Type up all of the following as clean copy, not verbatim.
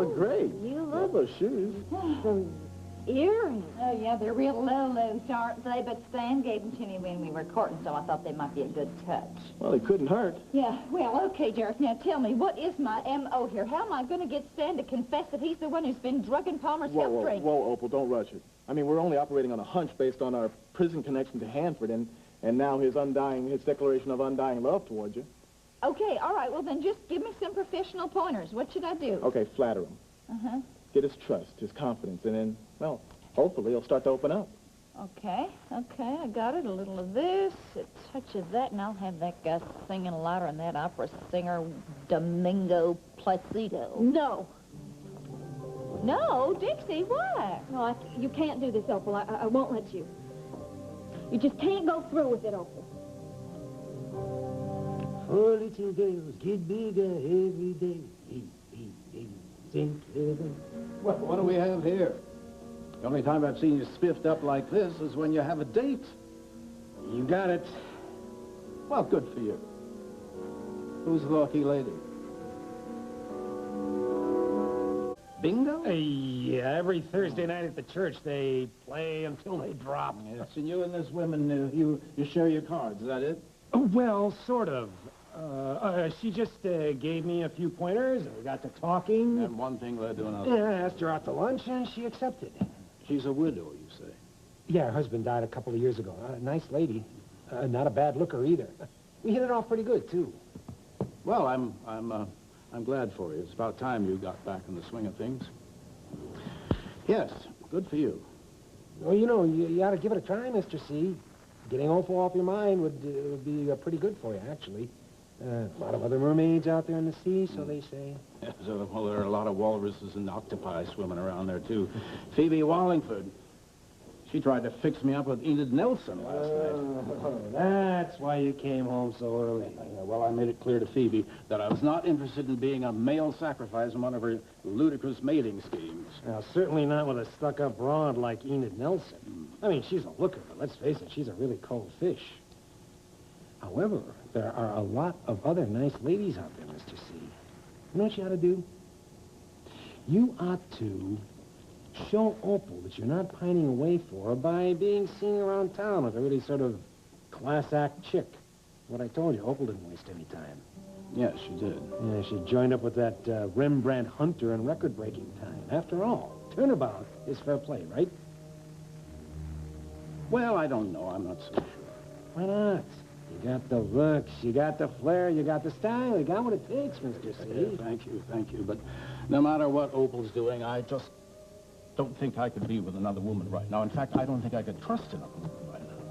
look great. You Love look... those shoes. Those earrings. Oh, yeah, they're real low-lows, aren't they? But Stan gave them to me when we were courting, so I thought they might be a good touch. Well, they couldn't hurt. Yeah, well, okay, Jareth, now tell me, what is my M.O. here? How am I going to get Stan to confess that he's the one who's been drugging Palmer's health drink? Whoa, Opal, don't rush it. I mean, we're only operating on a hunch based on our prison connection to Hanford and now his declaration of undying love towards you. Okay, all right, well, then just give me some professional pointers. What should I do? Okay, flatter him. Uh-huh. Get his trust, his confidence, and then, well, hopefully he'll start to open up. Okay, I got it. A little of this, a touch of that, and I'll have that guy singing louder than that opera singer, Domingo Placido. No. No, Dixie, why? No, you can't do this, Opal. I won't let you. You just can't go through with it, Opal. 4 little girls get bigger every day. Well, what do we have here? The only time I've seen you spiffed up like this is when you have a date. You got it. Well, good for you. Who's the lucky lady? Bingo? Yeah, every Thursday night at the church, they play until they drop. Yes, and you and this woman, you share your cards, is that it? Well, sort of. She just gave me a few pointers, and we got to talking. And one thing led to another. Yeah, I asked her out to lunch, and she accepted. She's a widow, you say? Yeah, her husband died a couple of years ago. Nice lady. Not a bad looker, either. We hit it off pretty good, too. Well, I'm glad for you. It's about time you got back in the swing of things. Yes, good for you. Well, you know, you ought to give it a try, Mr. C. Getting Opal off your mind would be pretty good for you, actually. A lot of other mermaids out there in the sea, so they say. Yes, well, there are a lot of walruses and octopi swimming around there, too. Phoebe Wallingford, she tried to fix me up with Enid Nelson last night. That's why you came home so early. Yeah, well, I made it clear to Phoebe that I was not interested in being a male sacrifice in one of her ludicrous mating schemes. Now, certainly not with a stuck-up broad like Enid Nelson. I mean, she's a looker, but let's face it, she's a really cold fish. However, there are a lot of other nice ladies out there, Mr. C. You know what you ought to do? You ought to show Opal that you're not pining away for her by being seen around town with a really sort of class-act chick. What I told you, Opal didn't waste any time. Yes, she did. Yeah, she joined up with that Rembrandt Hunter in record-breaking time. After all, turnabout is fair play, right? Well, I don't know. I'm not so sure. Why not? You got the looks, you got the flair, you got the style, you got what it takes, Mr. C. Thank you. But no matter what Opal's doing, I just don't think I could be with another woman right now. In fact, I don't think I could trust another woman right now.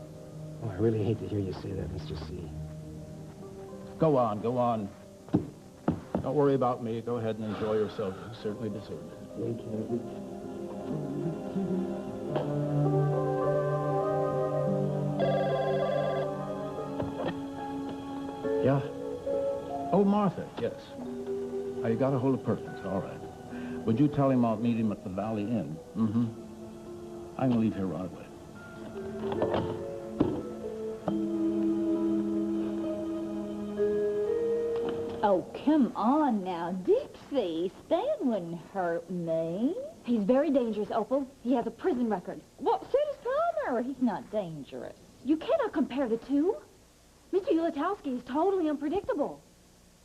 Oh, I really hate to hear you say that, Mr. C. Go on. Don't worry about me. Go ahead and enjoy yourself. You certainly deserve it. Thank you. Yeah? Oh, Martha, yes. Oh, you got a hold of Perkins, all right. Would you tell him I'll meet him at the Valley Inn? Mm-hmm. I'm gonna leave here right away. Oh, come on now, Dixie. Stan wouldn't hurt me. He's very dangerous, Opal. He has a prison record. Well, so does Palmer. He's not dangerous. You cannot compare the two. Mr. Ulatowski is totally unpredictable.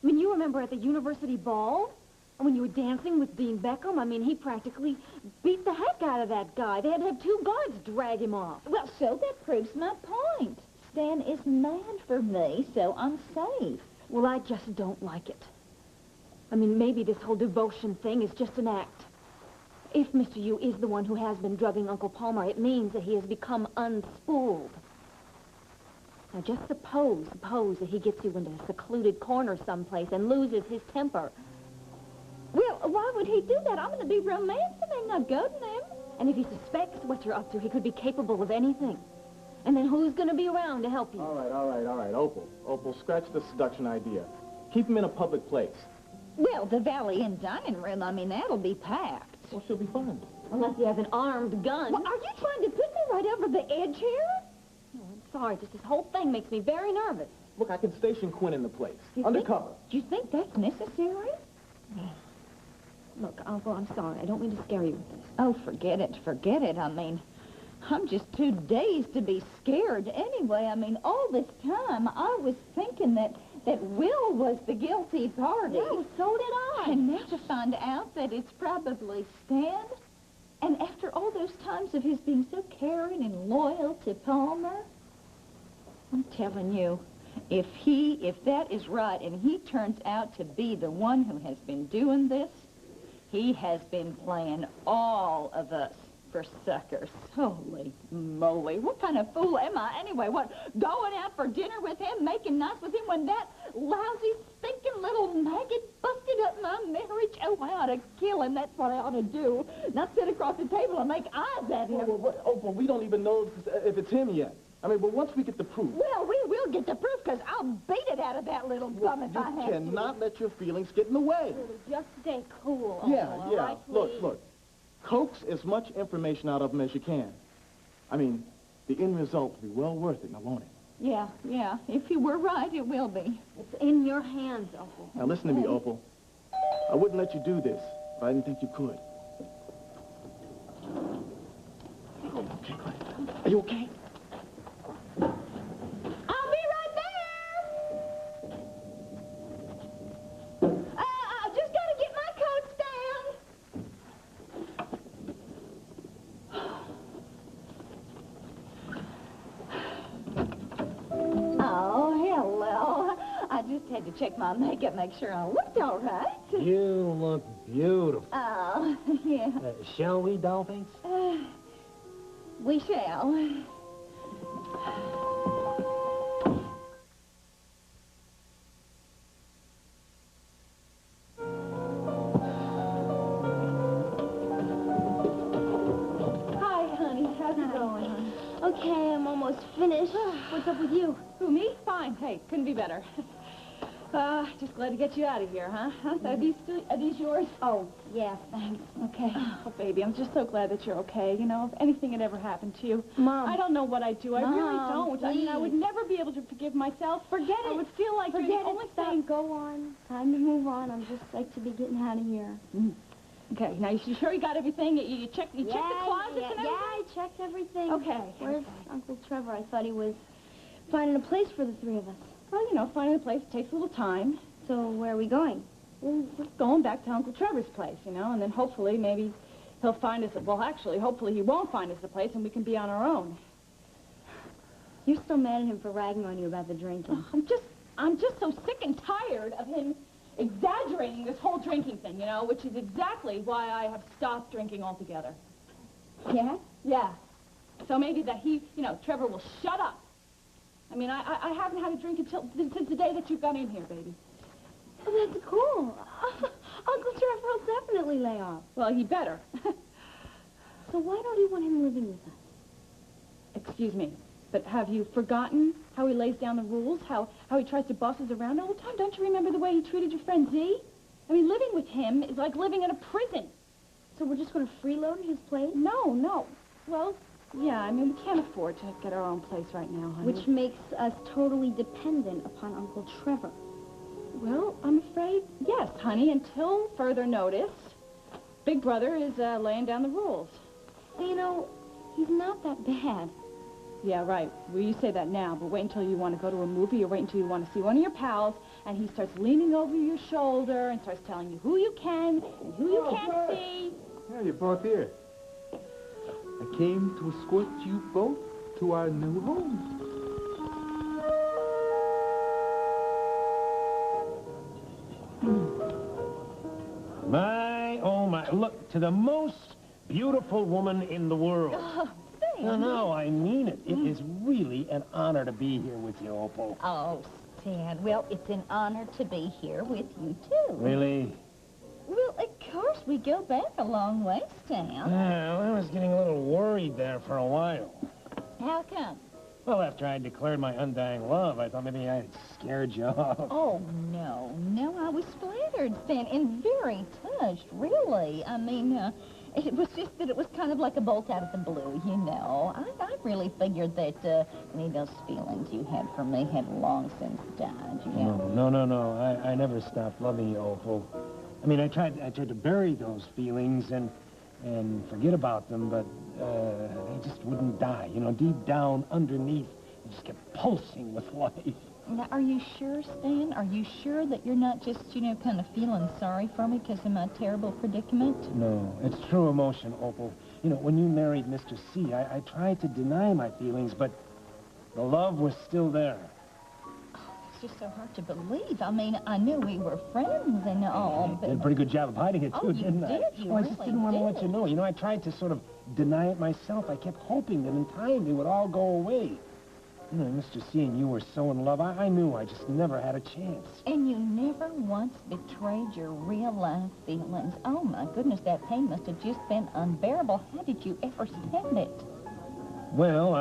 I mean, you remember at the university ball? When you were dancing with Dean Beckham? I mean, he practically beat the heck out of that guy. They had to have 2 guards drag him off. Well, so that proves my point. Stan is mad for me, so I'm safe. Well, I just don't like it. I mean, maybe this whole devotion thing is just an act. If Mr. Yu is the one who has been drugging Uncle Palmer, it means that he has become unspooled. Now, just suppose that he gets you into a secluded corner someplace and loses his temper. Well, why would he do that? I'm going to be romancing him, not goading him. And if he suspects what you're up to, he could be capable of anything. And then who's going to be around to help you? All right, Opal, scratch the seduction idea. Keep him in a public place. Well, the Valley Inn dining room, I mean, that'll be packed. Well, she'll be fine. Unless he has an armed gun. Well, are you trying to put me right over the edge here? No, I'm sorry, just this whole thing makes me very nervous. Look, I can station Quinn in the place. Undercover. Do you think that's necessary? Look, Uncle, I'm sorry. I don't mean to scare you with this. Oh, forget it, forget it. I mean, I'm just too dazed to be scared anyway. I mean, all this time, I was thinking that Will was the guilty party. Yeah, so did I. And now to find out that it's probably Stan, and after all those times of his being so caring and loyal to Palmer, I'm telling you, if that is right and he turns out to be the one who has been doing this, he has been playing all of us for suckers. Holy moly, what kind of fool am I anyway? What, going out for dinner with him, making nice with him when that lousy, stinking little maggot busted up my marriage? Oh, I ought to kill him. That's what I ought to do. Not sit across the table and make eyes at him. But we don't even know if it's him yet. I mean, but once we get the proof... Well, we will get the proof, because I'll beat it out of that little bum if I have to. You cannot let your feelings get in the way. Just stay cool, Yeah, Uncle, yeah. all right, please? Look. Coax as much information out of him as you can. I mean, the end result will be well worth it, now won't it? Yeah. If you were right, it will be. It's in your hands, Uncle. Now listen to me, Opal. I wouldn't let you do this if I didn't think you could. Okay, Clyde. Are you okay? I'll be right there! I just gotta get my coats down. Oh, hello. I just had to check my makeup, make sure I looked all right. You look beautiful. Oh, yeah. Shall we, dollface? We shall. Hi, honey. How's it going? Okay, I'm almost finished. What's up with you? Who, me? Fine. Hey, couldn't be better. Just glad to get you out of here, huh? Are these yours? Oh, yeah, thanks. Okay. Oh, baby, I'm just so glad that you're okay. You know, if anything had ever happened to you, Mom. I don't know what I'd do. I really Mom, don't. I mean, I would please. never be able to forgive myself. Forget I it. would feel like you're Forget the only it. Stop. thing. Go on. Time to move on. I'm just like to be getting out of here. Okay, now you sure you got everything? You checked the closets and everything? Yeah, I checked everything. Okay. Where's Uncle Trevor? I thought he was finding a place for the three of us. Well, you know, finding a place takes a little time. So where are we going? Well, we're going back to Uncle Trevor's place, you know, and then hopefully maybe he'll find us, well, actually, hopefully he won't find us a place and we can be on our own. You're still mad at him for ragging on you about the drinking. I'm just so sick and tired of him exaggerating this whole drinking thing, you know, which is exactly why I have stopped drinking altogether. Yeah? Yeah. So maybe that he, you know, Trevor will shut up. I mean, I haven't had a drink since the day that you got in here, baby. Oh, that's cool. Uncle Trevor will definitely lay off. Well, he better. So why don't you want him living with us? Excuse me, but have you forgotten how he lays down the rules, how he tries to boss us around all the time? Don't you remember the way he treated your friend Z? I mean, living with him is like living in a prison. So we're just going to freeload his place? No. Well, yeah, I mean, we can't afford to get our own place right now, honey. Which makes us totally dependent upon Uncle Trevor. Well, I'm afraid, yes, honey, until further notice. Big Brother is laying down the rules. You know, he's not that bad. Yeah, right. Well, you say that now, but wait until you want to go to a movie or wait until you want to see one of your pals, and he starts leaning over your shoulder and starts telling you who you can and who you can't see. Yeah, you're both here. I came to escort you both to our new home. My, oh my, look, to the most beautiful woman in the world. Oh, Stan. No, I mean it. It is really an honor to be here with you, Opal. Oh, Stan. Well, it's an honor to be here with you, too. Really? Well, of course, we go back a long way, Stan. Well, I was getting a little worried there for a while. How come? Well, after I declared my undying love, I thought maybe I had scared you off. Oh, no, I was flattered, Stan, and very touched, really. I mean, it was just that it was kind of like a bolt out of the blue, you know. I really figured that any of those feelings you had for me had long since died, you know. No. I never stopped loving you, Opal. I mean, I tried to bury those feelings and forget about them, but they just wouldn't die. You know, deep down underneath, they just kept pulsing with life. Now, are you sure, Stan? Are you sure that you're not just, you know, kind of feeling sorry for me because of my terrible predicament? No, it's true emotion, Opal. You know, when you married Mr. C, I tried to deny my feelings, but the love was still there. It's just so hard to believe. I mean, I knew we were friends and all, but... Did a pretty good job of hiding it, too, Oh, you didn't I? did. You I just really didn't want to let did. you know. You know, I tried to sort of deny it myself. I kept hoping that in time they would all go away. You know, Mr. C and you were so in love, I knew I just never had a chance. And you never once betrayed your real-life feelings. Oh, my goodness, that pain must have just been unbearable. How did you ever stand it? Well,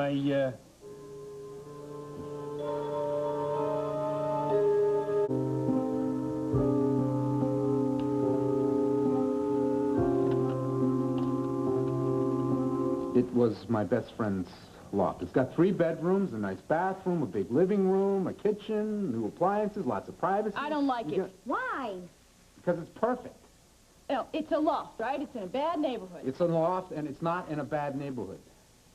It was my best friend's loft. It's got 3 bedrooms, a nice bathroom, a big living room, a kitchen, new appliances, lots of privacy. I don't like it. Why? Because it's perfect. Oh, it's a loft, right? It's in a bad neighborhood. It's a loft, and it's not in a bad neighborhood.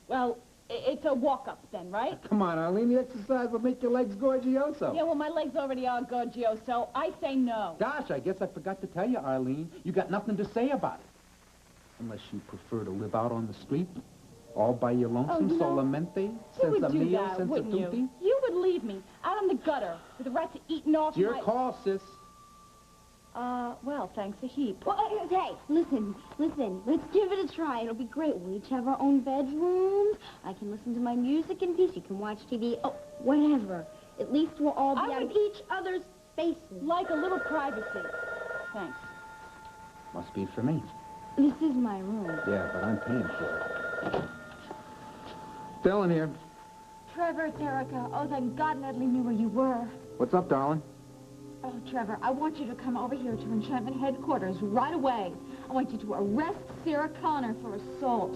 Well, it's a walk-up then, right? Come on, Arlene, the exercise will make your legs gorgioso. Yeah, well, my legs already are gorgio, so I say no. Gosh, I guess I forgot to tell you, Arlene. You got nothing to say about it. Unless you prefer to live out on the street, all by your lonesome, you know, solamente, You senza would do mio, that, senza wouldn't tutti. you? You would leave me out on the gutter with the rats eating off It's your my... call, sis. Well, thanks a heap. Well, hey, listen. Let's give it a try. It'll be great. We'll each have our own bedrooms. I can listen to my music in peace. You can watch TV. Oh, whatever. At least we'll all be I out of would- each other's faces. Like a little privacy. Thanks. Must be for me. This is my room. Yeah, but I'm paying for it. Dylan here. Trevor, it's Erica. Oh, thank God Natalie knew where you were. What's up, darling? Oh, Trevor, I want you to come over here to Enchantment headquarters right away. I want you to arrest Sarah Connor for assault.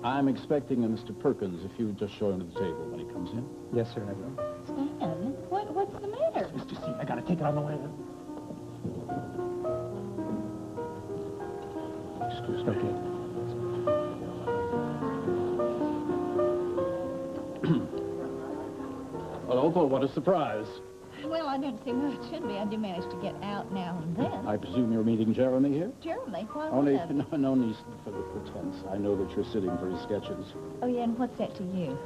I'm expecting a Mr. Perkins if you would just show him to the table when he comes in. yes, sir, I will. Stan, what's the matter? Mr. C, I gotta take it on the way. Excuse me. Okay. Well, Opal, what a surprise. Well, I don't see why it should be. I do manage to get out now and then. I presume you're meeting Jeremy here? Jeremy, why Only, would I? no need for the pretense. I know that you're sitting for his sketches. Oh, yeah, and what's that to you?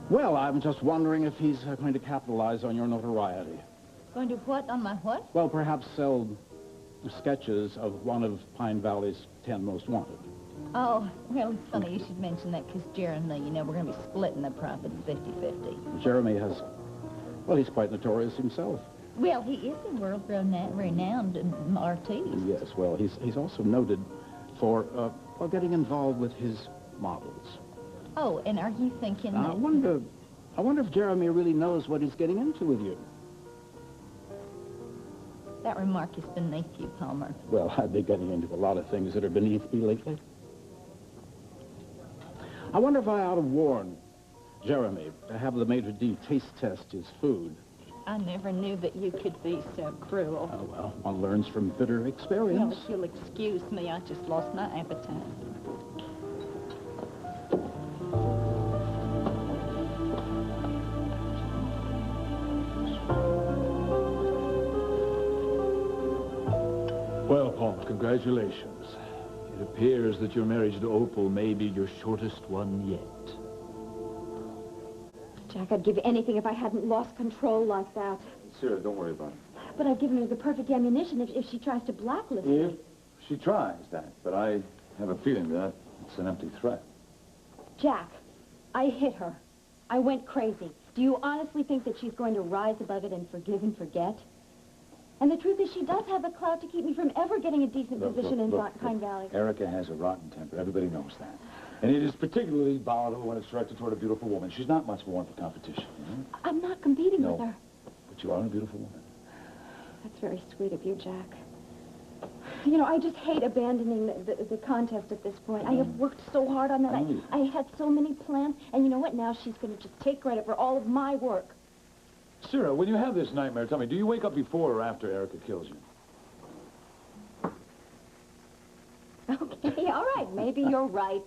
Well, I'm just wondering if he's going to capitalize on your notoriety. Going to what? On my what? Well, perhaps sell sketches of one of Pine Valley's 10 most wanted. Oh, well, it's funny you should mention that because Jeremy, you know, we're going to be splitting the profits 50-50. Jeremy has, well, he's quite notorious himself. Well, he is a world-renowned artiste. Yes, well, he's also noted for, well, getting involved with his models. Oh, and are you thinking I that... wonder if Jeremy really knows what he's getting into with you. That remark is beneath you, Palmer. Well, I've been getting into a lot of things that are beneath me lately. I wonder if I ought to warn Jeremy to have the maitre d' taste test his food. I never knew that you could be so cruel. Oh, well, one learns from bitter Well, experience. if you'll excuse me, I just lost my appetite. Well, Palmer, congratulations. It appears that your marriage to Opal may be your shortest one yet. Jack, I'd give anything if I hadn't lost control like that. Sarah, don't worry about it. But I've given her the perfect ammunition if she tries to blacklist me. If she tries that, but I have a feeling that it's an empty threat. Jack, I hit her. I went crazy. Do you honestly think that she's going to rise above it and forgive and forget? And the truth is she does have a clout to keep me from ever getting a decent position in Pine Valley. Erica has a rotten temper. Everybody knows that. And it is particularly volatile when it's directed toward a beautiful woman. She's not much more for competition, you know? I'm not competing No. with her. But you are a beautiful woman. That's very sweet of you, Jack. You know, I just hate abandoning the contest at this point. I have worked so hard on that. I had so many plans. And you know what? Now she's going to just take credit for all of my work. Sarah, when you have this nightmare, tell me, do you wake up before or after Erica kills you? Okay, all right. Maybe you're right.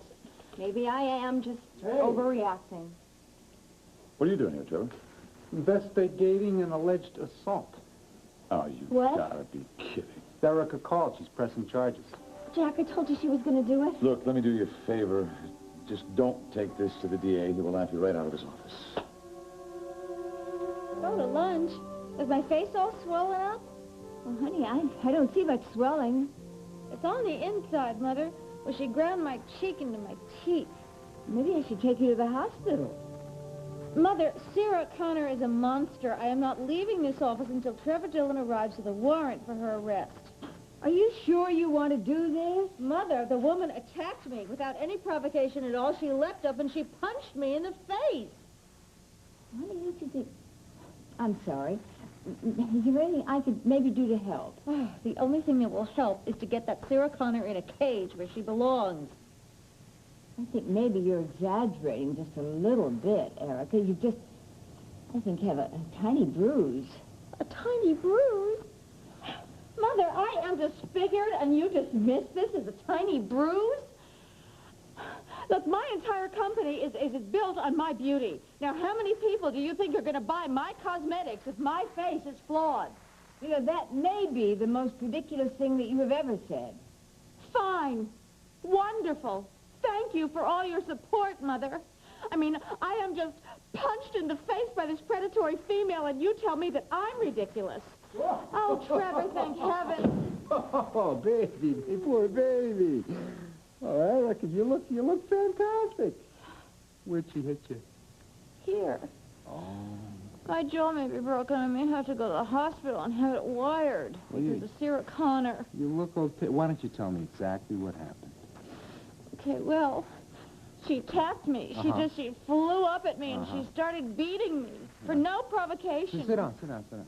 Maybe I am just overreacting. What are you doing here, Trevor? Investigating an alleged assault. Oh, you What? gotta be kidding. Erica called. She's pressing charges. Jack, I told you she was going to do it. Look, let me do you a favor. Just don't take this to the DA. He will laugh you right out of his office. Go to lunch. Is my face all swollen up? Well, honey, I don't see much swelling. It's on the inside, Mother, where she ground my cheek into my teeth. Maybe I should take you to the hospital. Mother, Sarah Connor is a monster. I am not leaving this office until Trevor Dillon arrives with a warrant for her arrest. Are you sure you want to do this? Mother, the woman attacked me without any provocation at all. She leapt up and she punched me in the face. What do you think? I'm sorry. Is there anything I could maybe do to help? Oh, the only thing that will help is to get that Sarah Connor in a cage where she belongs. I think maybe you're exaggerating just a little bit, Erica. You just, I think, have a tiny bruise. A tiny bruise? Mother, I am disfigured and you dismiss this as a tiny bruise? Look, my entire company is built on my beauty. Now, how many people do you think are going to buy my cosmetics if my face is flawed? You know, that may be the most ridiculous thing that you have ever said. Fine. Wonderful. Thank you for all your support, Mother. I mean, I am just punched in the face by this predatory female, and you tell me that I'm ridiculous. Oh, Trevor, thank heaven. Oh, baby, poor baby. Oh, Erica, you look fantastic. Where'd she hit you? Here. Oh. My jaw may be broken. I may have to go to the hospital and have it wired. Well, because of Sarah Connor. You look okay. Why don't you tell me exactly what happened? Okay, well, she attacked me. She flew up at me and she started beating me for no provocation. Sit down.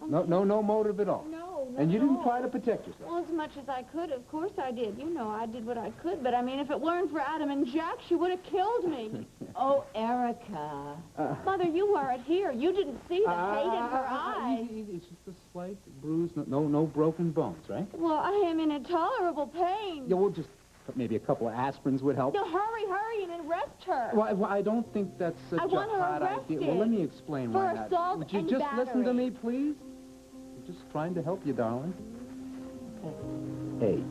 No motive at all. No. And you didn't try to protect yourself. Well, as much as I could, of course I did. You know, I did what I could. But, I mean, if it weren't for Adam and Jack, she would have killed me. Oh, Erica. Mother, you weren't here. You didn't see the hate in her eyes. It's just a slight bruise. No broken bones, right? Well, I am in intolerable pain. Yeah, we'll just... Maybe a couple of aspirins would help. No, hurry and arrest her. Well, I don't think that's such a want her hot arrested. idea. Well, let me explain For why not. assault Would you and just battery. listen to me, please? I'm just trying to help you, darling. Hey,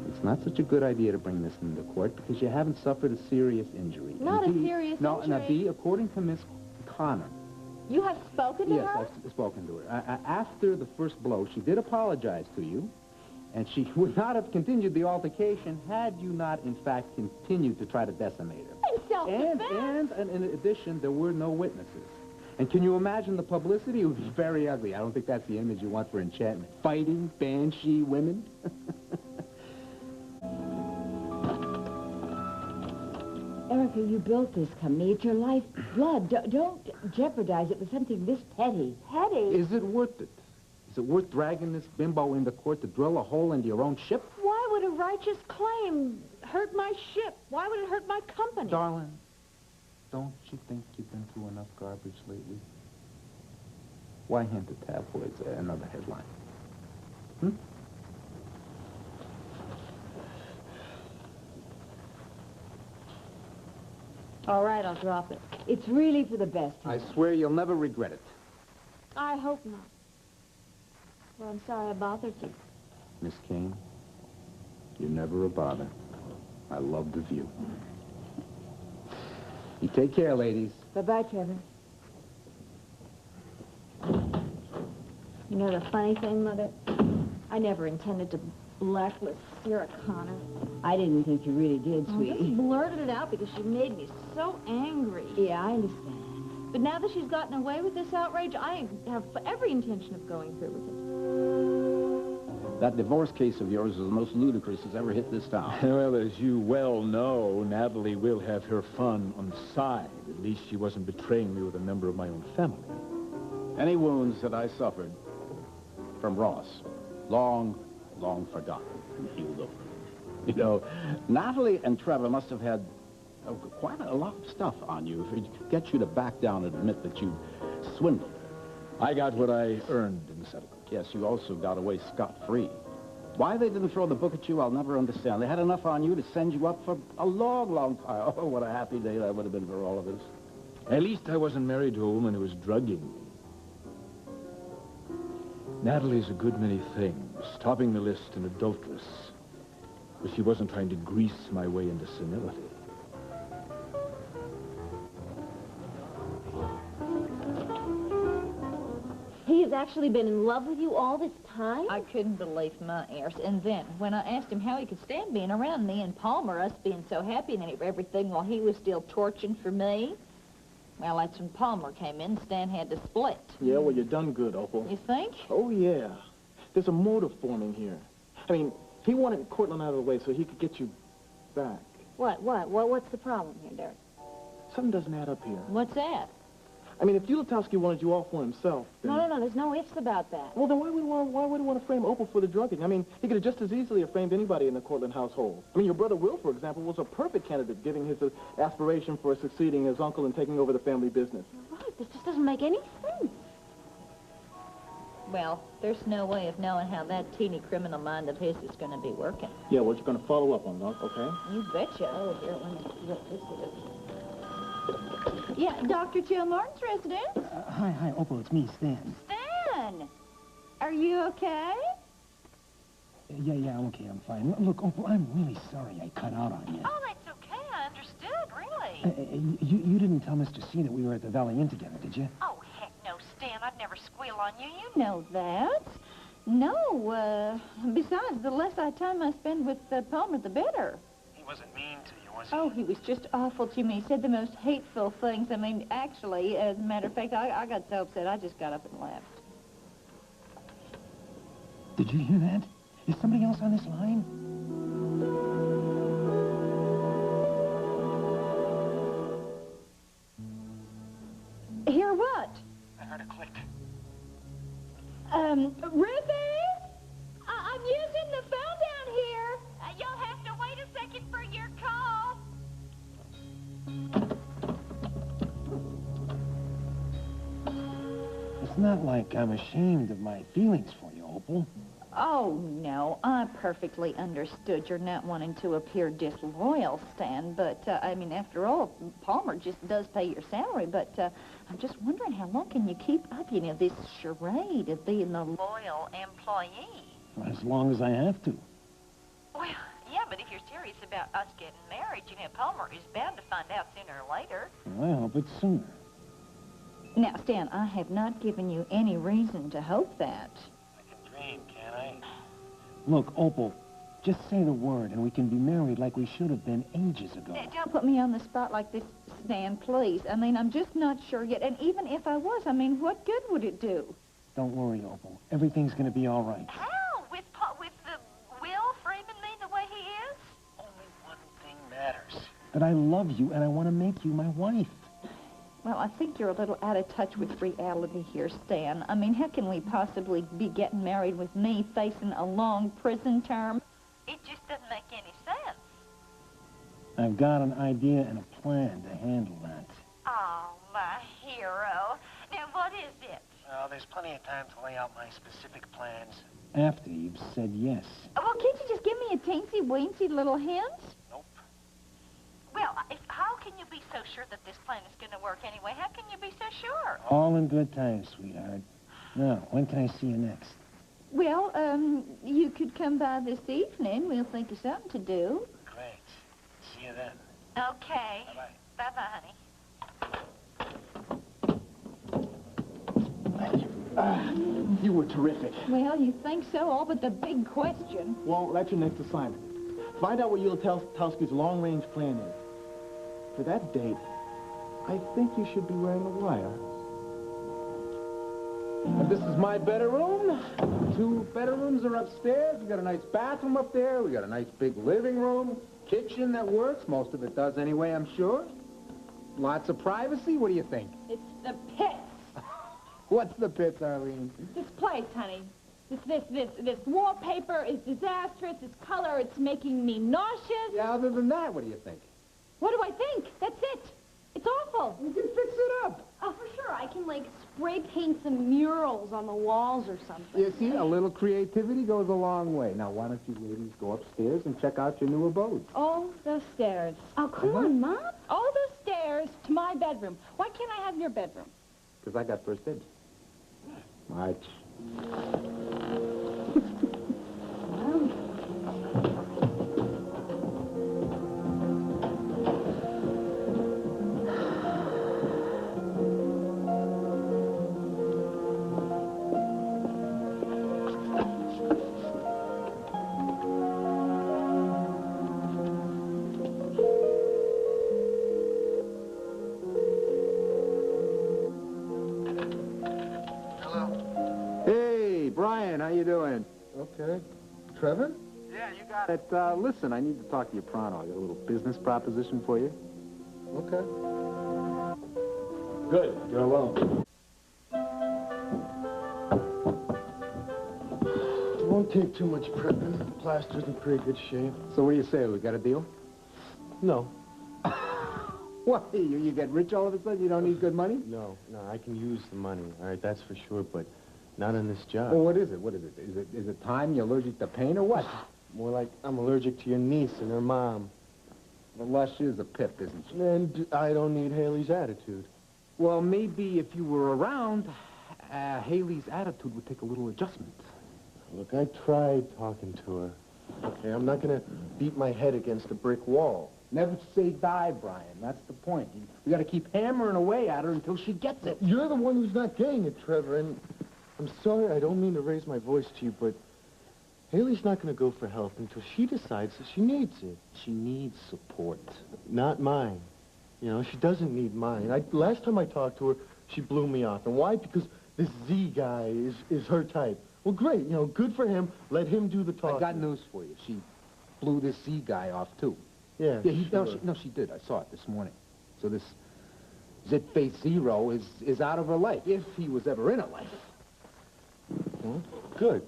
it's not such a good idea to bring this into court because you haven't suffered a serious injury. Not And a serious Now, injury. B, according to Miss Connor. You have spoken to Yes, her? I've spoken to her. After the first blow, she did apologize to you. And she would not have continued the altercation had you not, in fact, continued to try to decimate her. In self-defense. And in addition, there were no witnesses. And can you imagine the publicity? It would be very ugly. I don't think that's the image you want for enchantment. Fighting banshee women. Erica, you built this company. It's your lifeblood. Don't jeopardize it with something this petty. Petty? Is it worth it? Is it worth dragging this bimbo into court to drill a hole into your own ship? Why would a righteous claim hurt my ship? Why would it hurt my company? Darling, don't you think you've been through enough garbage lately? Why hint at tabloids another headline? All right, I'll drop it. It's really for the best. I swear you'll never regret it. I hope not. Well, I'm sorry I bothered you. Miss Kane, you're never a bother. I love the view. You take care, ladies. Bye-bye, Trevor. You know the funny thing, Mother? I never intended to blacklist Sarah Connor. I didn't think you really did, I sweetie. just blurted it out because she made me so angry. Yeah, I understand. But now that she's gotten away with this outrage, I have every intention of going through with it. That divorce case of yours is the most ludicrous that's ever hit this town. Well, as you well know, Natalie will have her fun on the side. At least she wasn't betraying me with a member of my own family. Any wounds that I suffered from Ross, long forgotten and healed over. You know, Natalie and Trevor must have had quite a lot of stuff on you to get you to back down and admit that you swindled her. I got what I earned in the settlement. Yes, you also got away scot-free. Why they didn't throw the book at you, I'll never understand. They had enough on you to send you up for a long, long time. Oh, what a happy day that would have been for all of us. At least I wasn't married to a woman who was drugging me. Natalie's a good many things, topping the list an adulteress. But she wasn't trying to grease my way into senility. He has actually been in love with you all this time? I couldn't believe my ears. And then, when I asked him how he could stand being around me and Palmer, us being so happy and everything, while he was still torching for me, well, that's when Palmer came in. Stan had to split. Yeah, well, you done good, Opal. You think? Oh, yeah. There's a motive forming here. I mean, he wanted Cortland out of the way so he could get you back. What's the problem here, Derek? Something doesn't add up here. What's that? I mean, if Ulatowski wanted you all for himself, then... No, there's no ifs about that. Well, then why would he want to frame Opal for the drugging? I mean, he could have just as easily have framed anybody in the Cortland household. I mean, your brother Will, for example, was a perfect candidate, giving his aspiration for succeeding his uncle and taking over the family business. Right, this just doesn't make any sense. Well, there's no way of knowing how that teeny criminal mind of his is going to be working. Yeah, well, you're going to follow up on that, okay? You betcha. Oh, here, let me see what this is. Yeah, Dr. Jill Martin's residence. Hi, Opal, it's me, Stan. Stan! Are you okay? Yeah, I'm okay, I'm fine. Look, Opal, I'm really sorry I cut out on you. Oh, that's okay. I understood, really. You didn't tell Mr. C that we were at the Valley Inn together, did you? Oh, heck no, Stan. I'd never squeal on you. You know that. No, besides, the less time I spend with Palmer, the better. He wasn't mean to you, was he? Oh, he was just awful to me. He said the most hateful things. I mean, actually, as a matter of fact, I got so upset, I just got up and left. Did you hear that? Is somebody else on this line? Hear what? I heard a click. Ruthie? I'm using the phone down here. You'll have to wait a second for your call. It's not like I'm ashamed of my feelings for you, Opal. Oh, no, I perfectly understood you're not wanting to appear disloyal, Stan, but, I mean, after all, Palmer just does pay your salary, but I'm just wondering how long can you keep up, you know, this charade of being a loyal employee? As long as I have to. Well, yeah, but if you're serious about us getting married, you know, Palmer is bound to find out sooner or later. Well, I hope it's sooner. Now, Stan, I have not given you any reason to hope that. Can I? Look, Opal, just say the word and we can be married like we should have been ages ago. Don't put me on the spot like this, Stan, please. I mean, I'm just not sure yet. And even if I was, I mean, what good would it do? Don't worry, Opal. Everything's going to be all right. How? With the Will framing me the way he is? Only one thing matters. That I love you and I want to make you my wife. Well, I think you're a little out of touch with reality here, Stan. I mean, how can we possibly be getting married with me facing a long prison term? It just doesn't make any sense. I've got an idea and a plan to handle that. Oh, my hero. Now, what is it? Well, there's plenty of time to lay out my specific plans. After you've said yes. Well, can't you just give me a teensy-weensy little hint? Nope. Well, how can you be so sure that this plan is going to work anyway? How can you be so sure? All in good time, sweetheart. Now, when can I see you next? Well, you could come by this evening. We'll think of something to do. Great. See you then. Okay. Bye-bye. Bye-bye, honey. You were terrific. Well, you think so, all but the big question. Well, that's your next assignment. Find out what Ulatowski's long-range plan is. For that date, I think you should be wearing a wire. And this is my bedroom. 2 bedrooms are upstairs. We got a nice bathroom up there. We got a nice big living room, kitchen that works. Most of it does anyway, I'm sure. Lots of privacy. What do you think? It's the pits. What's the pits, Arlene? This place, honey. This wallpaper is disastrous. This color, it's making me nauseous. Yeah, other than that, what do you think? What do I think? That's it. It's awful. We can fix it up. Oh, for sure. I can, like, spray paint some murals on the walls or something. You see, a little creativity goes a long way. Now, why don't you ladies go upstairs and check out your new abode? Oh, those stairs. Oh, come on, Mom. All those stairs to my bedroom. Why can't I have your bedroom? Because I got first dibs. March. Hey, Brian, how you doing? Okay. Trevor? Yeah, you got it. Listen, I need to talk to you pronto. I got a little business proposition for you. Okay. Good. You're alone. It won't take too much prepping. The plaster's in pretty good shape. So what do you say? We got a deal? No. What? You get rich all of a sudden? You don't need good money? No, I can use the money, all right, that's for sure, but not on this job. Well, what is it? What is it? Is it time you're allergic to pain or what? More like I'm allergic to your niece and her mom. Well, Lush is a pip, isn't she? And I don't need Haley's attitude. Well, maybe if you were around, Haley's attitude would take a little adjustment. Look, I tried talking to her. Okay, I'm not going to beat my head against a brick wall. Never say die, Brian. That's the point. We got to keep hammering away at her until she gets it. You're the one who's not getting it, Trevor, and I'm sorry, I don't mean to raise my voice to you, but Haley's not going to go for help until she decides that she needs it. She needs support. Not mine. You know, she doesn't need mine. Last time I talked to her, she blew me off. And why? Because this Z guy is her type. Well, great. You know, good for him. Let him do the talking. I got news for you. She blew this Z guy off, too. Yeah, sure. No, she did. I saw it this morning. So this Zit-Face Zero is out of her life, if he was ever in her life. Well, good.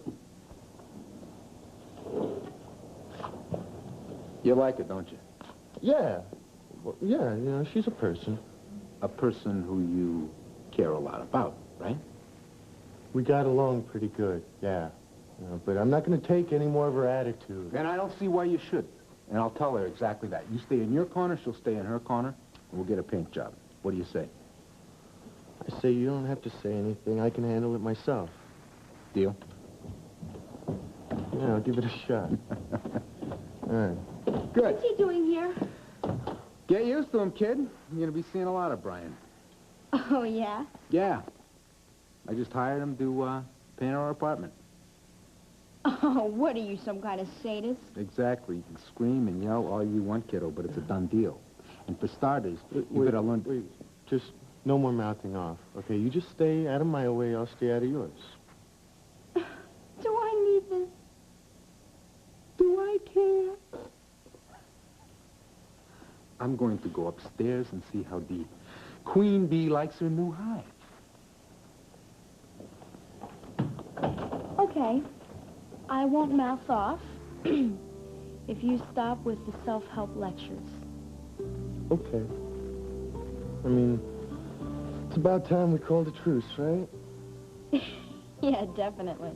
You like her, don't you? Yeah. Well, yeah, you know, she's a person. A person who you care a lot about, right? We got along pretty good, yeah. You know, but I'm not going to take any more of her attitude. And I don't see why you should. And I'll tell her exactly that. You stay in your corner, she'll stay in her corner, and we'll get a paint job. What do you say? I say you don't have to say anything. I can handle it myself. Deal? Yeah, I'll give it a shot. All right. Good. What's he doing here? Get used to him, kid. You're going to be seeing a lot of Brian. Oh, yeah? Yeah. I just hired him to paint our apartment. Oh, what are you, some kind of sadist? Exactly. You can scream and yell all you want, kiddo, but it's a done deal. And for starters, you better learn... Wait, just no more mouthing off, okay? You just stay out of my way, I'll stay out of yours. Do I need this? Do I care? I'm going to go upstairs and see how the queen bee likes her new hive. Okay. I won't mouth off if you stop with the self-help lectures. Okay. I mean, it's about time we called a truce, right? Yeah, definitely.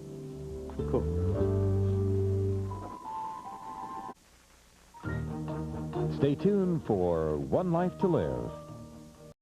Cool. Stay tuned for One Life to Live.